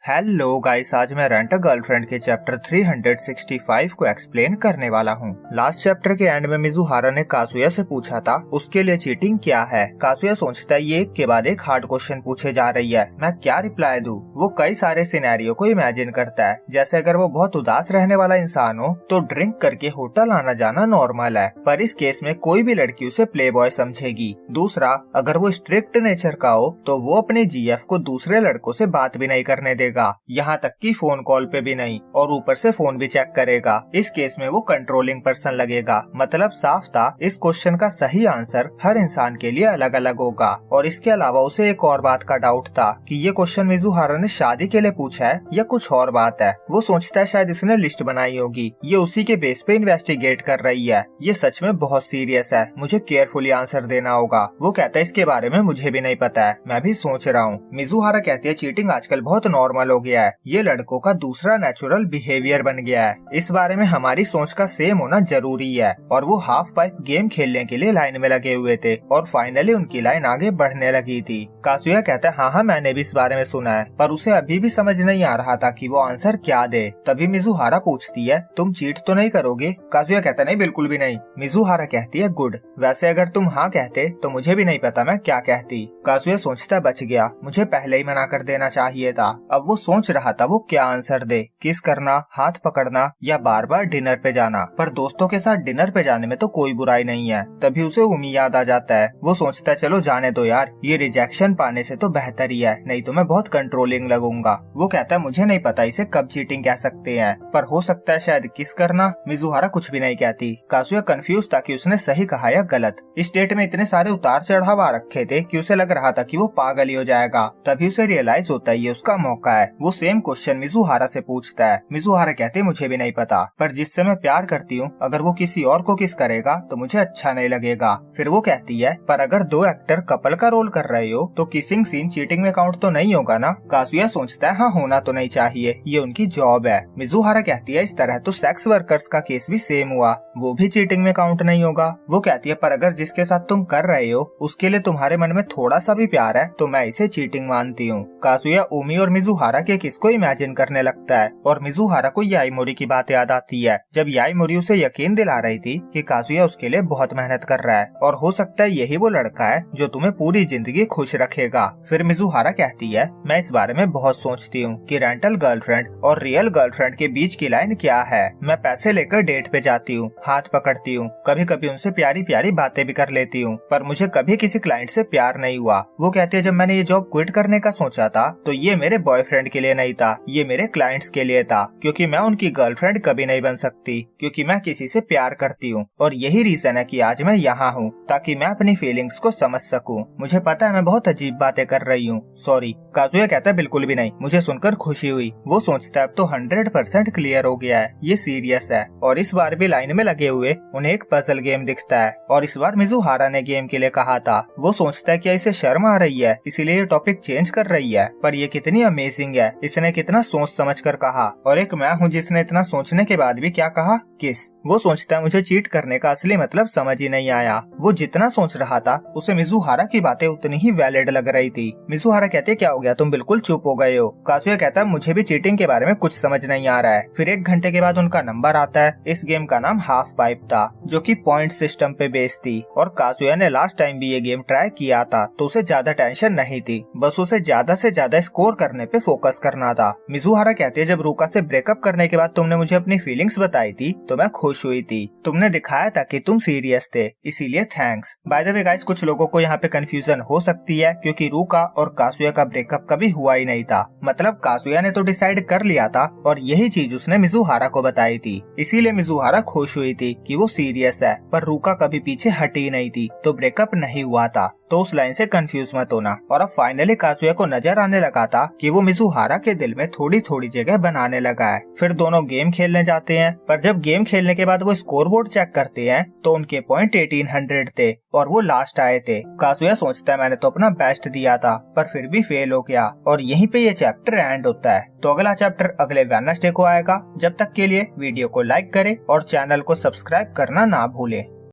Hello guys, आज मैं rent a girlfriend के चैप्टर 365 को एक्सप्लेन करने वाला हूँ। लास्ट चैप्टर के एंड में मिजुहारा ने कासुया से पूछा था उसके लिए चीटिंग क्या है। कासुया सोचता है ये एक के बाद एक हार्ड क्वेश्चन पूछे जा रही है, मैं क्या रिप्लाई दूं। वो कई सारे सिनेरियो को इमेजिन करता है, जैसे अगर वो बहुत उदास रहने वाला इंसान हो तो ड्रिंक करके होटल आना जाना नॉर्मल है, पर इस केस में कोई भी लड़की उसे प्ले बॉय समझेगी। दूसरा, अगर वो स्ट्रिक्ट नेचर का हो तो वो अपने जीएफ को दूसरे लड़कों से बात भी नहीं करने देगा, यहाँ तक कि फोन कॉल पे भी नहीं, और ऊपर से फोन भी चेक करेगा। इस केस में वो कंट्रोलिंग पर्सन लगेगा। मतलब साफ था, इस क्वेश्चन का सही आंसर हर इंसान के लिए अलग अलग होगा। और इसके अलावा उसे एक और बात का डाउट था कि ये क्वेश्चन मिजुहारा ने शादी के लिए पूछा है या कुछ और बात है। वो सोचता है शायद इसने लिस्ट बनाई होगी, ये उसी के बेस पे इन्वेस्टिगेट कर रही है। ये सच में बहुत सीरियस है, मुझे केयरफुली आंसर देना होगा। वो कहता है इसके बारे में मुझे भी नहीं पता है, मैं भी सोच रहा हूँ। मिजुहारा कहती है चीटिंग आजकल बहुत नॉर्मल हो गया है, ये लड़कों का दूसरा नेचुरल बिहेवियर बन गया है। इस बारे में हमारी सोच का सेम होना जरूरी है। और वो हाफ पाइप गेम खेलने के लिए लाइन में लगे हुए थे और फाइनली उनकी लाइन आगे बढ़ने लगी थी। कासुया कहता है हाँ मैंने भी इस बारे में सुना है, पर उसे अभी भी समझ नहीं आ रहा था कि वो आंसर क्या दे। तभी मिजुहारा पूछती है तुम चीट तो नहीं करोगे। कासुया कहता नहीं, बिल्कुल भी नहीं। मिजुहारा कहती है गुड, वैसे अगर तुम हाँ कहते तो मुझे भी नहीं पता मैं क्या कहती। कासुया सोचता है बच गया, मुझे पहले ही मना कर देना चाहिए था। अब वो सोच रहा था वो क्या आंसर दे, किस करना, हाथ पकड़ना या बार बार डिनर पे जाना। पर दोस्तों के साथ डिनर पे जाने में तो कोई बुराई नहीं है। तभी उसे उमी याद आ जाता है। वो सोचता है चलो जाने दो यार, ये रिजेक्शन पाने से तो बेहतर ही है, नहीं तो मैं बहुत कंट्रोलिंग लगूंगा। वो कहता है मुझे नहीं पता इसे कब चीटिंग कह सकते हैं, पर हो सकता है शायद किस करना। मिजुहारा कुछ भी नहीं कहती। कासुया कंफ्यूज था कि उसने सही कहा या गलत। इस डेट में इतने सारे उतार चढ़ाव आ रखे थे कि उसे लग रहा था कि वो पागल ही हो जाएगा। तभी उसे रियलाइज होता है ये उसका मौका है। वो सेम क्वेश्चन मिजुहारा से पूछता है। मिजुहारा कहते मुझे भी नहीं पता, पर जिससे मैं प्यार करती हूँ अगर वो किसी और को किस करेगा तो मुझे अच्छा नहीं लगेगा। फिर वो कहती है पर अगर दो एक्टर कपल का रोल कर रहे हो तो किसिंग सीन चीटिंग में काउंट तो नहीं होगा ना। कासुया सोचता है हाँ होना तो नहीं चाहिए, ये उनकी जॉब है। मिजुहारा कहती है इस तरह तो सेक्स वर्कर्स का केस भी सेम हुआ, वो भी चीटिंग में काउंट नहीं होगा। वो कहती है पर अगर जिसके साथ तुम कर रहे हो उसके लिए तुम्हारे मन में थोड़ा सा भी प्यार है तो मैं इसे चीटिंग मानती हूँ। कासुया उमी और मिजुहारा के किस को इमेजिन करने लगता है और मिजुहारा को याईमोरी की बात याद आती है, जब याईमोरी उसे यकीन दिला रही थी कि कासुया उसके लिए बहुत मेहनत कर रहा है और हो सकता है यही वो लड़का है जो तुम्हें पूरी जिंदगी खुश रखेगा। फिर मिजुहारा कहती है मैं इस बारे में बहुत सोचती हूँ कि रेंटल गर्लफ्रेंड और रियल गर्लफ्रेंड के बीच की लाइन क्या है। मैं पैसे लेकर डेट पे जाती हूँ, हाथ पकड़ती हूँ, कभी कभी उनसे प्यारी प्यारी बातें भी कर लेती हूँ, पर मुझे कभी किसी क्लाइंट से प्यार नहीं हुआ। वो कहती है जब मैंने ये जॉब क्विट करने का सोचा था तो ये मेरे बॉयफ्रेंड के लिए नहीं था, ये मेरे क्लाइंट्स के लिए था, क्योंकि मैं उनकी गर्लफ्रेंड कभी नहीं बन सकती, क्योंकि मैं किसी से प्यार करती हूँ। और यही रीजन है कि आज मैं यहाँ हूँ, ताकि मैं अपनी फीलिंग्स को समझ सकूँ। मुझे पता है मैं बहुत अजीब बातें कर रही हूँ, सॉरी। काजुया कहता है बिल्कुल भी नहीं, मुझे सुनकर खुशी हुई। वो सोचता है अब तो 100% क्लियर हो गया है, ये सीरियस है। और इस बार भी लाइन में लगे हुए उन्हें एक पजल गेम दिखता है और इस बार मिजुहारा ने गेम के लिए कहा था। वो सोचता है क्या इसे शर्म आ रही है इसीलिए ये टॉपिक चेंज कर रही है, पर ये कितनी अमेजिंग है, इसने कितना सोच समझ कर कहा। और एक मैं हूँ जिसने इतना सोचने के बाद भी क्या कहा, किस। वो सोचता है मुझे चीट करने का असली मतलब समझ ही नहीं आया। वो जितना सोच रहा था उसे मिजुहारा की बातें उतनी ही वैलिड लग रही थी। मिजुहारा कहते क्या हो गया, तुम बिल्कुल चुप हो गए हो। कासुया कहता है मुझे भी चीटिंग के बारे में कुछ समझ नहीं आ रहा है। फिर 1 घंटे के बाद उनका नंबर आता है। इस गेम का नाम हाफ पाइप था, जो कि पॉइंट सिस्टम पे बेस्ड थी। और कासुया ने लास्ट टाइम भी ये गेम ट्राई किया था तो उसे ज्यादा टेंशन नहीं थी, बस उसे ज्यादा से ज्यादा स्कोर करने पे फोकस करना था। मिजुहारा कहते है जब रूका से ब्रेकअप करने के बाद तुमने मुझे अपनी फीलिंग्स बताई थी तो मैं खुश हुई थी, तुमने दिखाया था कि तुम सीरियस थे, इसीलिए thanks. By the way guys, कुछ लोगों को यहाँ पे कंफ्यूजन हो सकती है क्योंकि रूका और कासुया का ब्रेकअप कभी हुआ ही नहीं था। मतलब कासुया ने तो डिसाइड कर लिया था और यही चीज उसने मिजुहारा को बताई थी, इसीलिए मिजुहारा खुश हुई थी कि वो सीरियस है। पर रूका कभी पीछे हटी नहीं थी तो ब्रेकअप नहीं हुआ था, तो उस लाइन से कंफ्यूज मत होना। और अब फाइनली कासुया को नजर आने लगा था कि वो मिजुहारा के दिल में थोड़ी थोड़ी जगह बनाने लगा है। फिर दोनों गेम खेलने जाते हैं, पर जब गेम खेलने के बाद वो स्कोरबोर्ड चेक करते हैं तो उनके पॉइंट 1800 थे और वो लास्ट आए थे। कासुया सोचता है मैंने तो अपना बेस्ट दिया था पर फिर भी फेल हो गया। और यहीं पे ये चैप्टर एंड होता है। तो अगला चैप्टर अगले वेडनेसडे को आएगा। जब तक के लिए वीडियो को लाइक करें और चैनल को सब्सक्राइब करना ना भूलें।